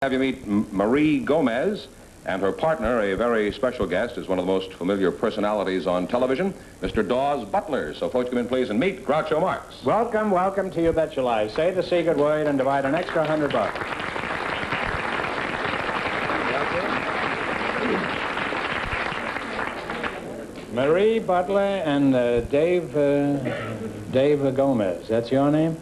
Have you meet Marie Gomez and her partner, a very special guest, is one of the most familiar personalities on television, Mr. Daws Butler. So folks, come in please and meet Groucho Marx. Welcome, welcome to You Bet Your Life. Say the secret word and divide an extra $100. Marie Butler and Dave Gomez. That's your name?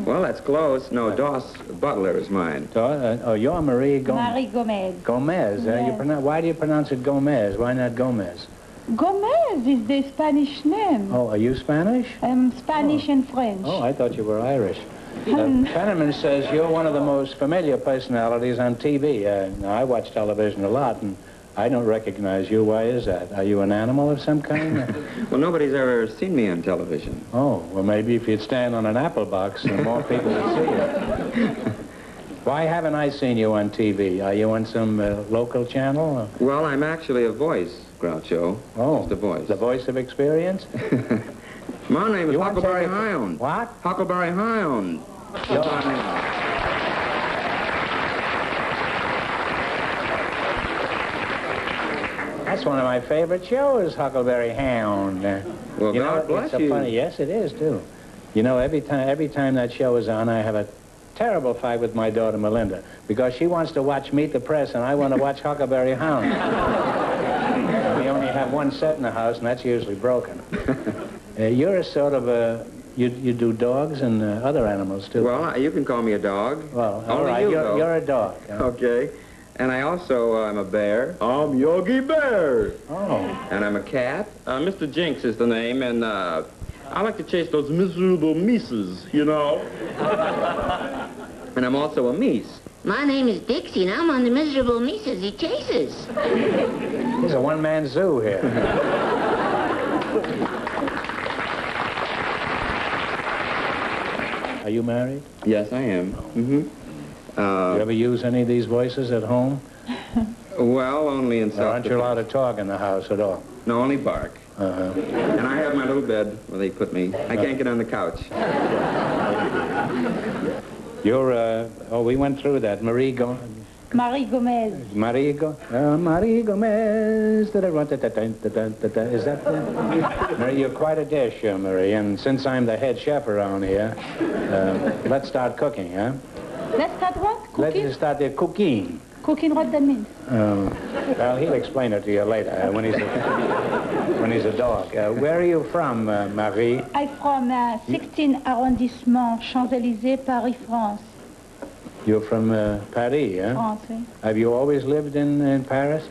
Well, that's close. No, Daws Butler is mine. Oh, you're Marie Gomez. Marie Gomez. Gomez. Yes. Why do you pronounce it Gomez? Why not Gomez? Gomez is the Spanish name. Oh, are you Spanish? I'm Spanish and French. Oh, I thought you were Irish. Fenneman says you're one of the most familiar personalities on TV. Now, I watch television a lot, and I don't recognize you. Why is that? Are you an animal of some kind? Well, nobody's ever seen me on television. Oh, well, maybe if you'd stand on an apple box, then more people would see you. Why haven't I seen you on TV? Are you on some local channel? Well, I'm actually a voice, Groucho. Oh, just a voice. The voice of experience? My name is You want to Huckleberry take a- Hound. What? Huckleberry Hound. That's my name. That's one of my favorite shows, Huckleberry Hound. Well, God bless it's so you. funny. Yes, it is, too. You know, every time that show is on, I have a terrible fight with my daughter, Melinda, because she wants to watch Meet the Press, and I want to watch Huckleberry Hound. We only have one set in the house, and that's usually broken. You're a sort of a... You do dogs and other animals, too. Well, you can call me a dog. Well, all Only right, though. you're a dog. Okay. And I also, I'm a bear. I'm Yogi Bear. Oh. And I'm a cat. Mr. Jinx is the name, and I like to chase those miserable mices, you know. And I'm also a meese. My name is Dixie, and I'm on the miserable Mises he chases. There's a one-man zoo here. Are you married? Yes, I am. You ever use any of these voices at home? Well, only in Or aren't you allowed to talk in the house at all? No, only bark. Uh-huh. And I have my little bed where they put me. I can't get on the couch. You're, we went through that. Marie Gomez. Marie Gomez. Marie Gomez. Is that Marie, you're quite a dish, Marie. And since I'm the head chef around here, let's start cooking, huh? Let's start what? Cooking? Let's start the cooking. Cooking, what that means? Well, he'll explain it to you later when he's a dog. Where are you from, Marie? I'm from 16 arrondissement, Champs-Élysées, Paris, France. You're from Paris, huh? France, oui. Have you always lived in Paris?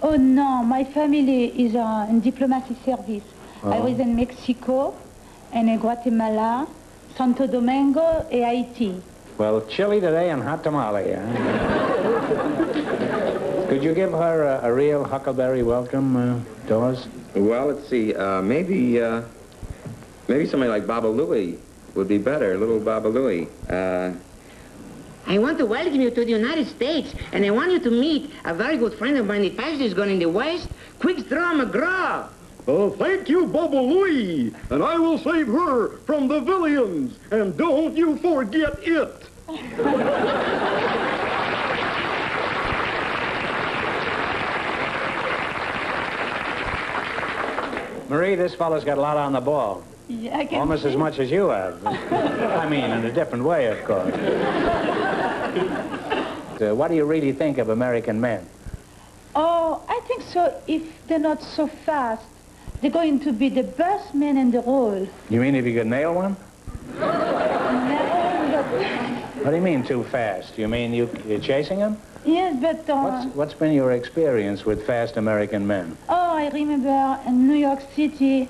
Oh, no, my family is in diplomatic service. I Oh. was in Mexico, and in Guatemala, Santo Domingo, and Haiti. Well, chili today and hot tamale, huh? Could you give her a real Huckleberry welcome, Daws? Well, let's see. Maybe somebody like Baba Louie would be better. Little Baba Louie. I want to welcome you to the United States, and I want you to meet a very good friend of mine that passes gone in the West, Quickstraw McGraw. Oh, thank you, Bubba Louie. And I will save her from the villains. And don't you forget it. Marie, this fellow's got a lot on the ball. Yeah, I can Almost see. as much as you have. I mean, in a different way, of course. What do you really think of American men? Oh, I think so. If they're not so fast, they're going to be the best men in the world. You mean if you could nail one? No, What do you mean too fast? You mean you're chasing them? yes, but... What's been your experience with fast American men? Oh, I remember in New York City,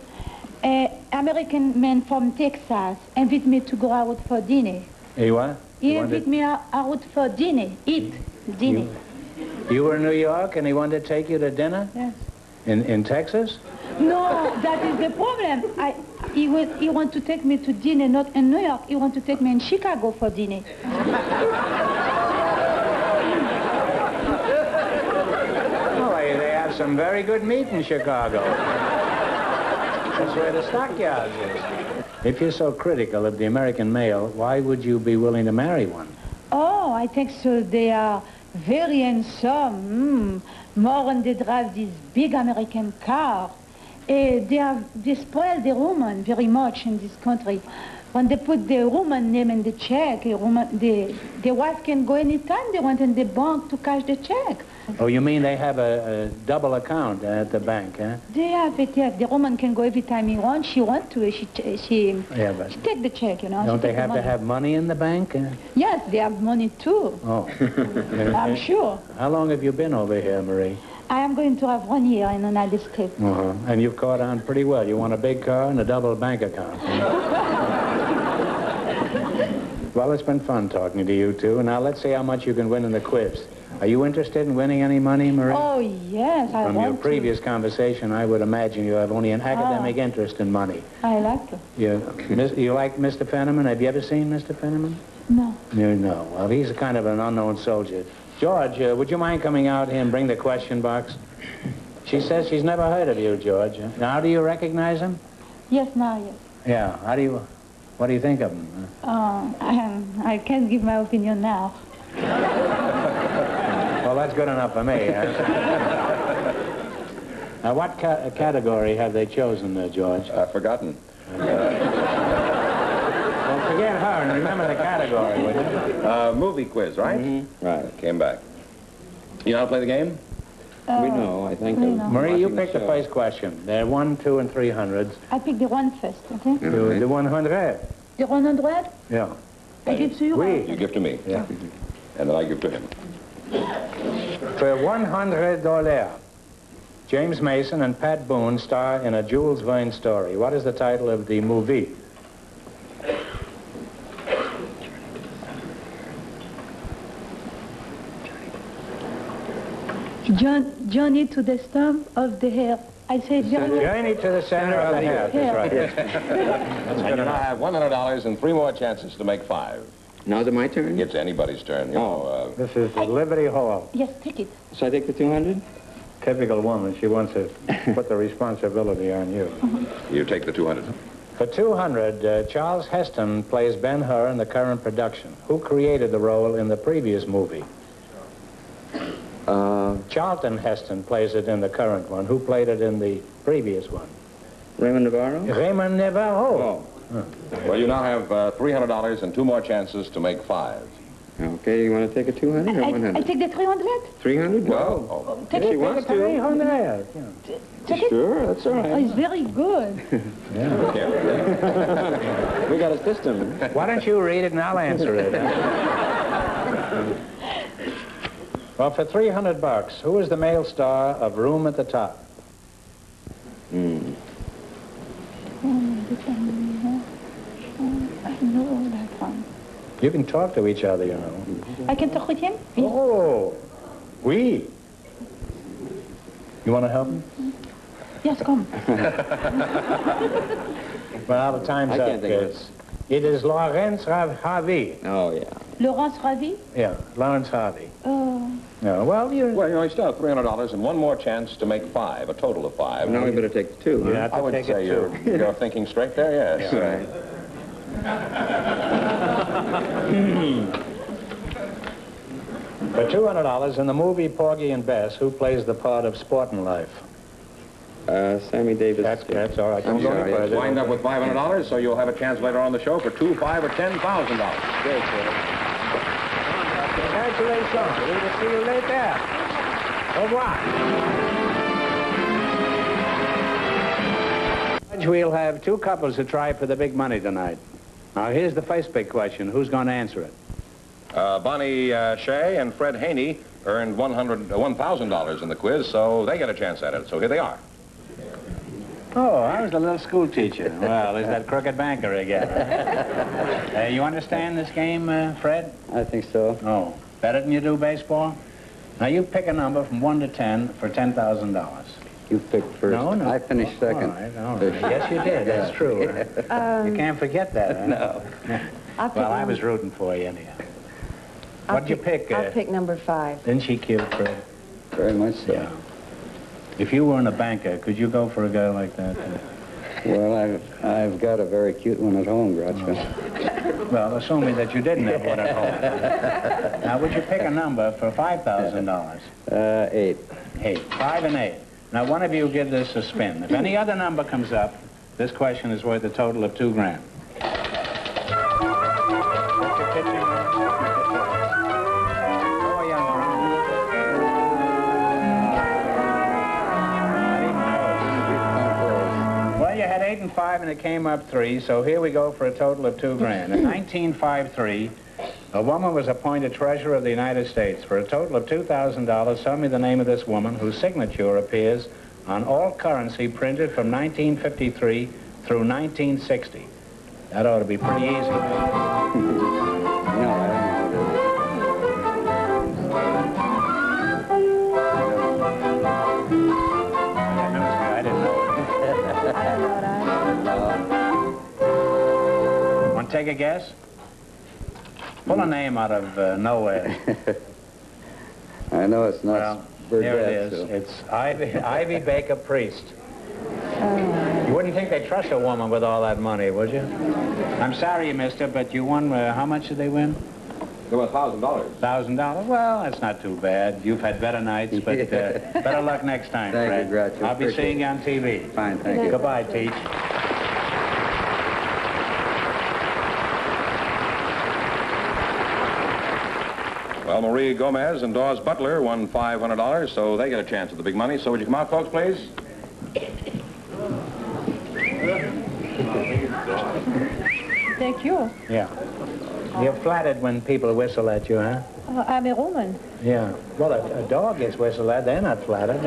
American man from Texas invited me to go out for dinner. You what? He You wanted- invited me out for dinner, dinner. You were in New York and he wanted to take you to dinner? Yes. In Texas? No, that is the problem. He want to take me to dinner, not in New York. He want to take me in Chicago for dinner. Oh, they have some very good meat in Chicago. That's where the stockyards is. If you're so critical of the American male, why would you be willing to marry one? Oh, I think so. They are very handsome. More when they drive this big American car. They spoil the woman very much in this country. When they put the woman name in the check, the wife can go anytime they want in the bank to cash the check. Oh, you mean they have a double account at the bank, huh? They have it, yes. The woman can go every time he wants. She wants to. She take the check, you know. Don't they have to have money in the bank? Yes, they have money too. Oh. I'm sure. How long have you been over here, Marie? I am going to have 1 year in the United States. Uh-huh. And you've caught on pretty well. You want a big car and a double bank account. Well, it's been fun talking to you two. Now, let's see how much you can win in the quiz. Are you interested in winning any money, Marie? Oh, yes, I want to. From your previous conversation, I would imagine you have only an academic interest in money. I like it. You like Mr. Fenneman? Have you ever seen Mr. Fenneman? No. No. Well, he's a kind of an unknown soldier. George, would you mind coming out here and bring the question box? She says she's never heard of you, George. Now, do you recognize him? Yes, now, yes. Yeah. What do you think of him? I can't give my opinion now. Well, that's good enough for me. Now, what category have they chosen, George? I've forgotten. Well, forget her and remember the category, would you? Movie quiz, right? Mm-hmm. Right. Came back. You know how to play the game? We know, I think. we know. Marie, you watching the pick the show. first question. There are 1, 2, and 300s. I pick the one first, okay? The 100. The 100? Yeah. I give to you? Oui. You give to me. Yeah. And then I give to him. For $100, James Mason and Pat Boone star in a Jules Verne story. What is the title of the movie? Journey to the stump of the hair. I say journey. Journey to the center of the hair. That's right. That's good enough. I have $100 and 3 more chances to make 5. Now is it my turn? It's anybody's turn. You know, This is the Liberty Hall. Yes, take it. So I take the 200? Typical woman. She wants to put the responsibility on you. you take the 200. For 200, Charles Heston plays Ben-Hur in the current production. Who created the role in the previous movie? Charlton Heston plays it in the current one. Who played it in the previous one? Raymond Navarro? Raymond Navarro. Oh. Well, you now have $300 and 2 more chances to make 5. Okay, you want to take a 200 or I 100? take the 300? 300? Well, No. Take She it. wants to. 300. Take it. Sure, that's all Oh, right. it's very good. We got a system. Why don't you read it and I'll answer it? Well, for $300, who is the male star of Room at the Top? I know that one. You can talk to each other, you know. I can talk with him? Oh, oui. You want to help him? Yes, come. Well, the time's I up, can't think of kids. It is Lawrence Harvey. Oh, yeah. Laurence Ravi? Yeah, Lawrence Harvey. Oh. No, well, you you still have $300 and 1 more chance to make 5, a total of 5. Now we better take the 2, huh? have I to would take say it too. you're thinking straight there, yes. Right. For $200 in the movie Porgy and Bess, who plays the part of Sportin' Life? Sammy Davis. That's all right. Don't I'm go sorry, any further. Wind up with $500, so you'll have a chance later on the show for $2,000, $5,000, or $10,000. Great, sir. Congratulations. We will see you later. Au revoir. We'll have 2 couples to try for the big money tonight. Now, here's the first big question. Who's going to answer it? Bonnie Shea and Fred Haney earned $1,000 in the quiz, so they get a chance at it. So here they are. Oh, I was the little school teacher. Well, there's that crooked banker again. You understand this game, Fred? I think so. Oh, better than you do baseball? Now, you pick a number from 1 to 10 for $10,000. You picked first. No. I finished second. All right. Yes, you did. That's true. You can't forget that, huh? No. Well, I was rooting for you anyhow. What'd you pick? I'll pick number 5. Isn't she cute, Fred? Very much so. Yeah. If you weren't a banker, could you go for a guy like that? Well, I've got a very cute one at home, Groucho. Well, assuming that you didn't have one at home. Now, would you pick a number for $5,000? 8. 8. 5 and 8. Now, one of you give this a spin. If any other number comes up, this question is worth a total of $2 grand. Well, you had 8 and 5, and it came up 3, so here we go for a total of $2 grand. In 1953, a woman was appointed Treasurer of the United States. For a total of $2,000, tell me the name of this woman whose signature appears on all currency printed from 1953 through 1960. That ought to be pretty easy. No, I don't know Want to take a guess? Pull a name out of nowhere. I know it's not. Well, Burdette, there it is. so. It's Ivy Baker Priest. You wouldn't think they'd trust a woman with all that money, would you? I'm sorry you missed it, but you won, how much did they win? They won $1,000. $1,000? Well, that's not too bad. You've had better nights, but better luck next time, Thank Fred. you, Groucho. I'll be Appreciate seeing it. you on TV. Fine, thank you. Goodbye, Teach. Well, Marie Gomez and Daws Butler won $500, so they get a chance at the big money. So would you come out, folks, please? Thank you. Yeah. You're flattered when people whistle at you, huh? I'm a woman. Yeah. Well, a dog gets whistled at. They're not flattered.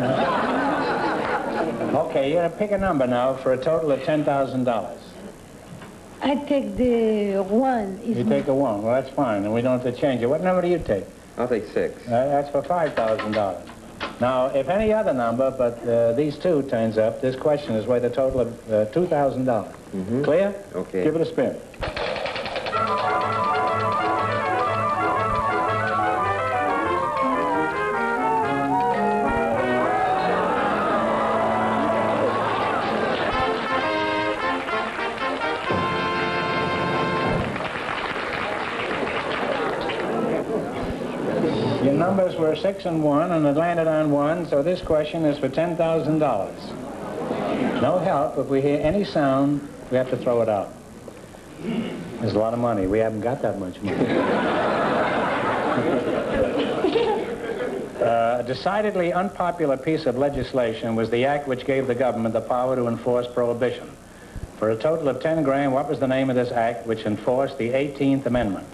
Okay, you're going to pick a number now for a total of $10,000. I take the 1. You take a 1. Well, that's fine, and we don't have to change it. What number do you take? I'll take 6. That's for $5,000. Now, if any other number but these two turns up, this question is worth a total of $2,000. Mm-hmm. Clear? Okay. Give it a spin. Your numbers were 6 and 1, and it landed on 1, so this question is for $10,000. No help. If we hear any sound, we have to throw it out. There's a lot of money. We haven't got that much money. A decidedly unpopular piece of legislation was the act which gave the government the power to enforce prohibition. For a total of 10 grand, what was the name of this act which enforced the 18th Amendment?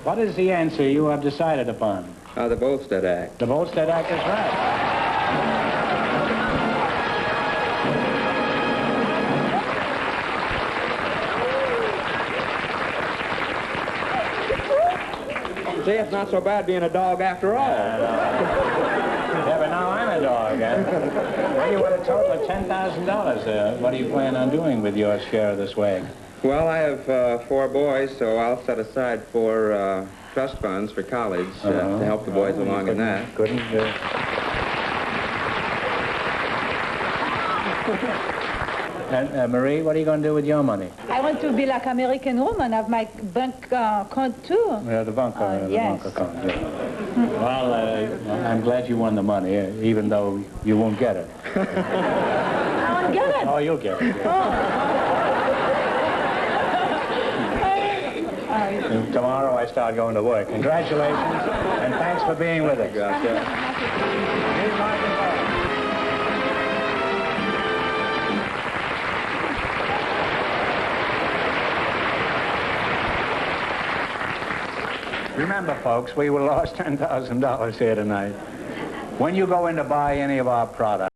What is the answer you have decided upon? The Volstead Act. The Volstead Act is right. See, it's not so bad being a dog after all. Yeah, but now I'm a dog. Well, you want a total of $10,000. What do you plan on doing with your share of the swag? Well, I have 4 boys, so I'll set aside 4 trust funds for college to help the boys along in that. And Marie, what are you going to do with your money? I want to be like American woman, have my bank account too. Yeah, the bank yes. account. Yeah. Well, I'm glad you won the money, even though you won't get it. I won't get it. Oh, you'll get it. Yeah. And tomorrow I start going to work. Congratulations, and thanks for being with us. Remember, folks, we lost $10,000 here tonight. When you go in to buy any of our products,